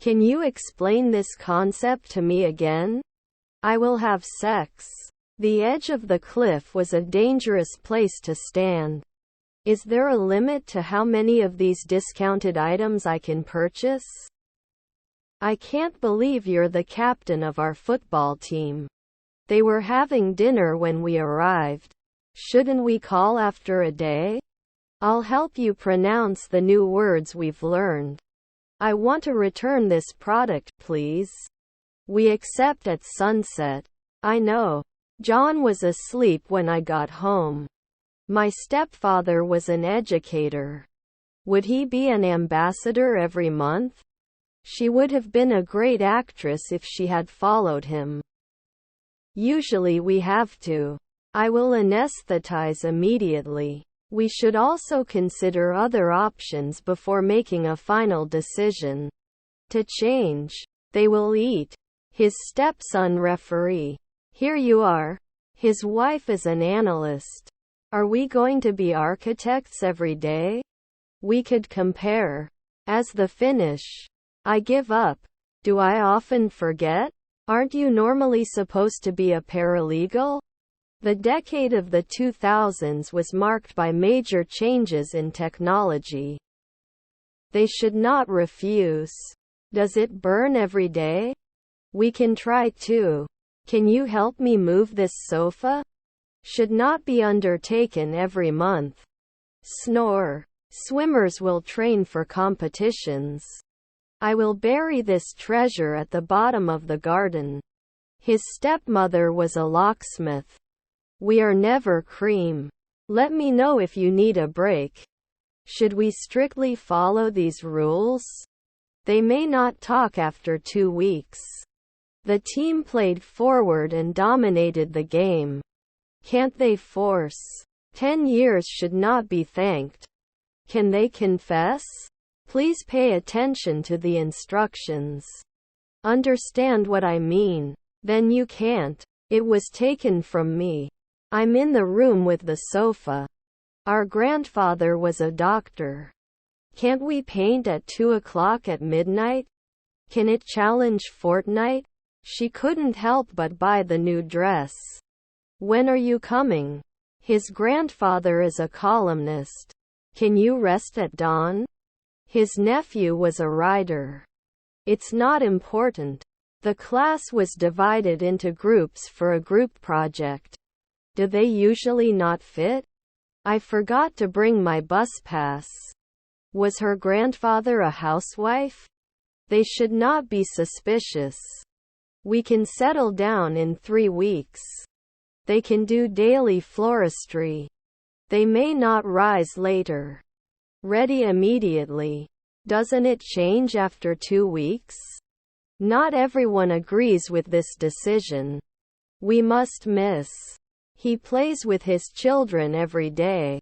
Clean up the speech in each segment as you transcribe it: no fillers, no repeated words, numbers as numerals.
Can you explain this concept to me again? I will have sex. The edge of the cliff was a dangerous place to stand. Is there a limit to how many of these discounted items I can purchase? I can't believe you're the captain of our football team. They were having dinner when we arrived. Shouldn't we call after a day? I'll help you pronounce the new words we've learned. I want to return this product, please. We accept at sunset. I know. John was asleep when I got home. My stepfather was an educator. Would he be an ambassador every month? She would have been a great actress if she had followed him. Usually we have to. I will anesthetize immediately. We should also consider other options before making a final decision. To change. They will eat. His stepson referee. Here you are. His wife is an analyst. Are we going to be architects every day? We could compare. As the finish. I give up. Do I often forget? Aren't you normally supposed to be a paralegal? The decade of the 2000s was marked by major changes in technology. They should not refuse. Does it burn every day? We can try too. Can you help me move this sofa? Should not be undertaken every month. Snore. Swimmers will train for competitions. I will bury this treasure at the bottom of the garden. His stepmother was a locksmith. We are never cream. Let me know if you need a break. Should we strictly follow these rules? They may not talk after 2 weeks. The team played forward and dominated the game. Can't they force? 10 years should not be thanked. Can they confess? Please pay attention to the instructions. Understand what I mean. Then you can't. It was taken from me. I'm in the room with the sofa. Our grandfather was a doctor. Can't we paint at 2 o'clock at midnight? Can it challenge Fortnite? She couldn't help but buy the new dress. When are you coming? His grandfather is a columnist. Can you rest at dawn? His nephew was a writer. It's not important. The class was divided into groups for a group project. Do they usually not fit? I forgot to bring my bus pass. Was her grandfather a housewife? They should not be suspicious. We can settle down in 3 weeks. They can do daily floristry. They may not rise later. Ready immediately. Doesn't it change after 2 weeks? Not everyone agrees with this decision. We must miss. He plays with his children every day.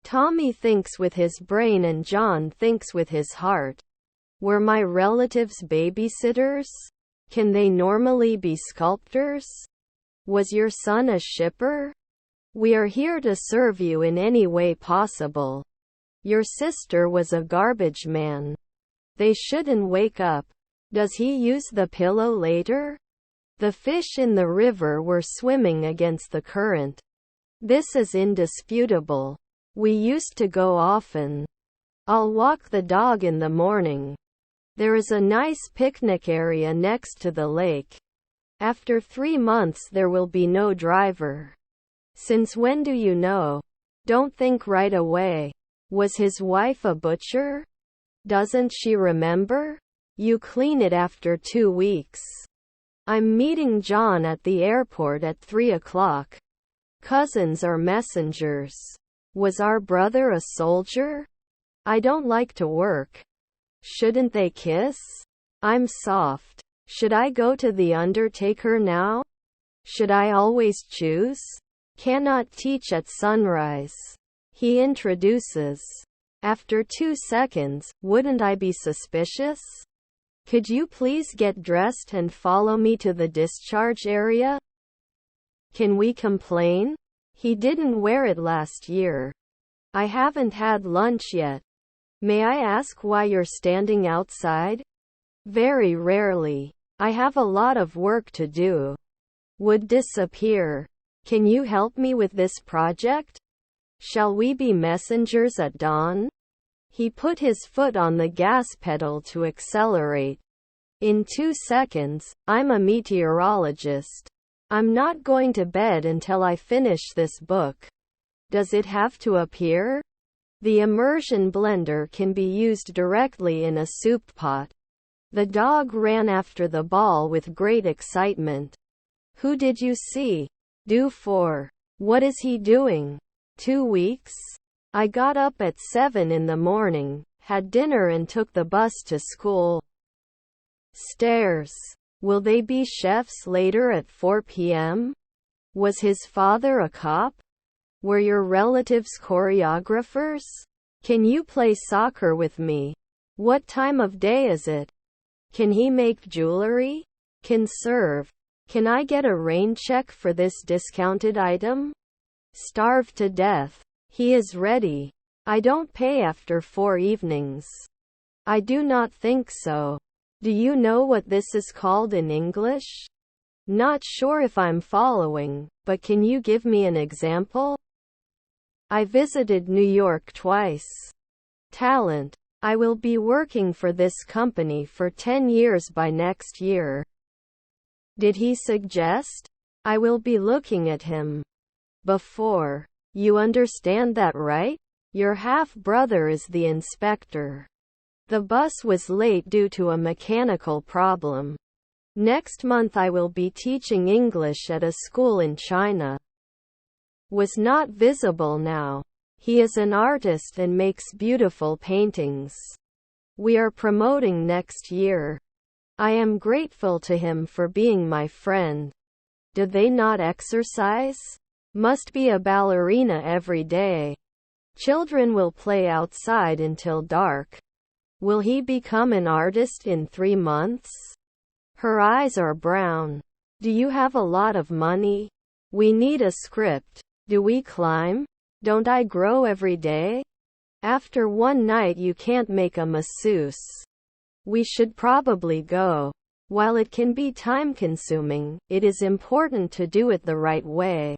Tommy thinks with his brain and John thinks with his heart. Were my relatives babysitters? Can they normally be sculptors? Was your son a shipper? We are here to serve you in any way possible. Your sister was a garbage man. They shouldn't wake up. Does he use the pillow later? The fish in the river were swimming against the current. This is indisputable. We used to go often. I'll walk the dog in the morning. There is a nice picnic area next to the lake. After 3 months there will be no driver. Since when do you know? Don't think right away. Was his wife a butcher? Doesn't she remember? You clean it after 2 weeks. I'm meeting John at the airport at 3 o'clock. Cousins are messengers. Was our brother a soldier? I don't like to work. Shouldn't they kiss? I'm soft. Should I go to the undertaker now? Should I always choose? Cannot teach at sunrise. He introduces. After 2 seconds, wouldn't I be suspicious? Could you please get dressed and follow me to the discharge area? Can we complain? He didn't wear it last year. I haven't had lunch yet. May I ask why you're standing outside? Very rarely. I have a lot of work to do. Would disappear. Can you help me with this project? Shall we be messengers at dawn? He put his foot on the gas pedal to accelerate. In 2 seconds, I'm a meteorologist. I'm not going to bed until I finish this book. Does it have to appear? The immersion blender can be used directly in a soup pot. The dog ran after the ball with great excitement. Who did you see? Do for. What is he doing? 2 weeks? I got up at 7 in the morning, had dinner and took the bus to school. Stairs. Will they be chefs later at 4 p.m.? Was his father a cop? Were your relatives choreographers? Can you play soccer with me? What time of day is it? Can he make jewelry? Can serve. Can I get a rain check for this discounted item? Starved to death. He is ready. I don't pay after 4 evenings. I do not think so. Do you know what this is called in English? Not sure if I'm following, but can you give me an example? I visited New York twice. Talent. I will be working for this company for 10 years by next year. Did he suggest? I will be looking at him. Before. You understand that, right? Your half-brother is the inspector. The bus was late due to a mechanical problem. Next month I will be teaching English at a school in China. Was not visible now. He is an artist and makes beautiful paintings. We are promoting next year. I am grateful to him for being my friend. Do they not exercise? Must be a ballerina every day. Children will play outside until dark. Will he become an artist in 3 months? Her eyes are brown. Do you have a lot of money? We need a script. Do we climb? Don't I grow every day? After one night you can't make a masseuse. We should probably go. While it can be time-consuming, it is important to do it the right way.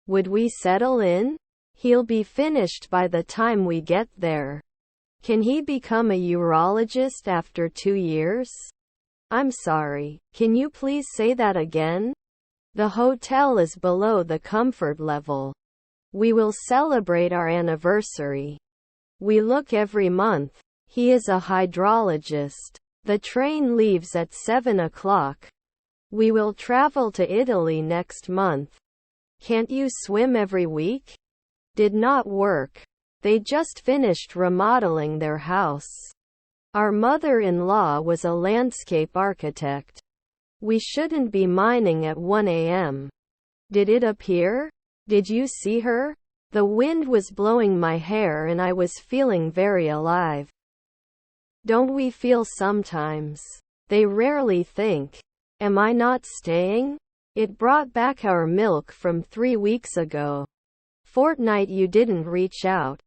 Would we settle in? He'll be finished by the time we get there. Can he become a urologist after 2 years? I'm sorry, can you please say that again? The hotel is below the comfort level. We will celebrate our anniversary. We look every month. He is a hydrologist. The train leaves at 7 o'clock. We will travel to Italy next month. Can't you swim every week? Did not work. They just finished remodeling their house. Our mother-in-law was a landscape architect. We shouldn't be mining at 1 a.m. Did it appear? Did you see her? The wind was blowing my hair and I was feeling very alive. Don't we feel sometimes? They rarely think. Am I not staying? It brought back our milk from 3 weeks ago. Fortnight you didn't reach out.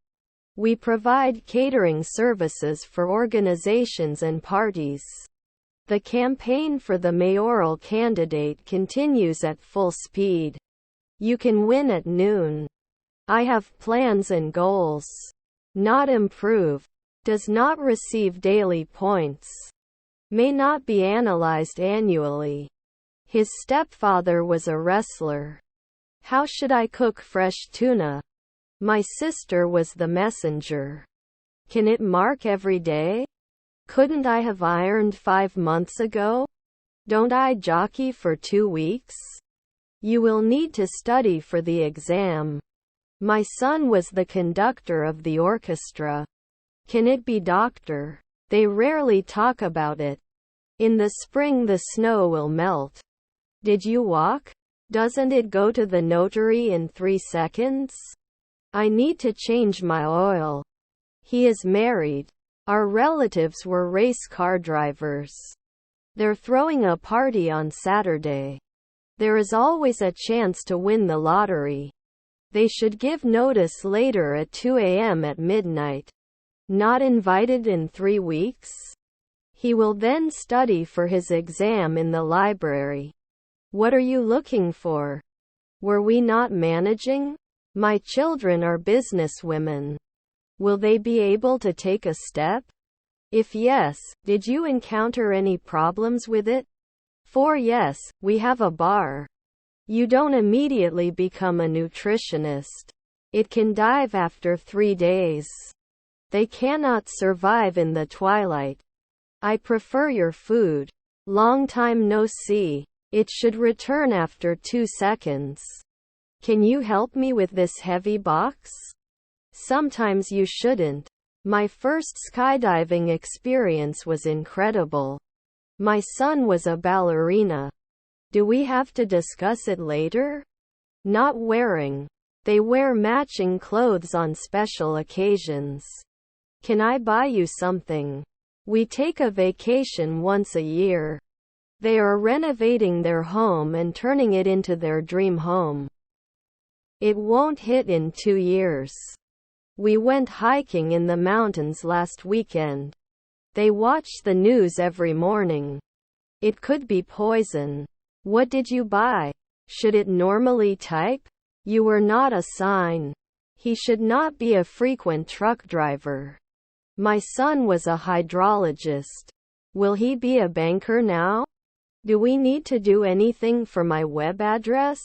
We provide catering services for organizations and parties. The campaign for the mayoral candidate continues at full speed. You can win at noon. I have plans and goals. Not improve. Does not receive daily points. May not be analyzed annually. His stepfather was a wrestler. How should I cook fresh tuna? My sister was the messenger. Can it mark every day? Couldn't I have ironed 5 months ago? Don't I jockey for 2 weeks? You will need to study for the exam. My son was the conductor of the orchestra. Can it be doctor? They rarely talk about it. In the spring the snow will melt. Did you walk? Doesn't it go to the notary in 3 seconds? I need to change my oil. He is married. Our relatives were race car drivers. They're throwing a party on Saturday. There is always a chance to win the lottery. They should give notice later at 2 a.m. at midnight. Not invited in 3 weeks? He will then study for his exam in the library. What are you looking for? Were we not managing? My children are businesswomen. Will they be able to take a step? If yes, did you encounter any problems with it? For yes, we have a bar. You don't immediately become a nutritionist. It can dive after 3 days. They cannot survive in the twilight. I prefer your food. Long time no see. It should return after 2 seconds. Can you help me with this heavy box? Sometimes you shouldn't. My first skydiving experience was incredible. My son was a ballerina. Do we have to discuss it later? Not wearing. They wear matching clothes on special occasions. Can I buy you something? We take a vacation once a year. They are renovating their home and turning it into their dream home. It won't hit in 2 years. We went hiking in the mountains last weekend. They watch the news every morning. It could be poison. What did you buy? Should it normally type? You were not a sign. He should not be a frequent truck driver. My son was a hydrologist. Will he be a banker now? Do we need to do anything for my web address?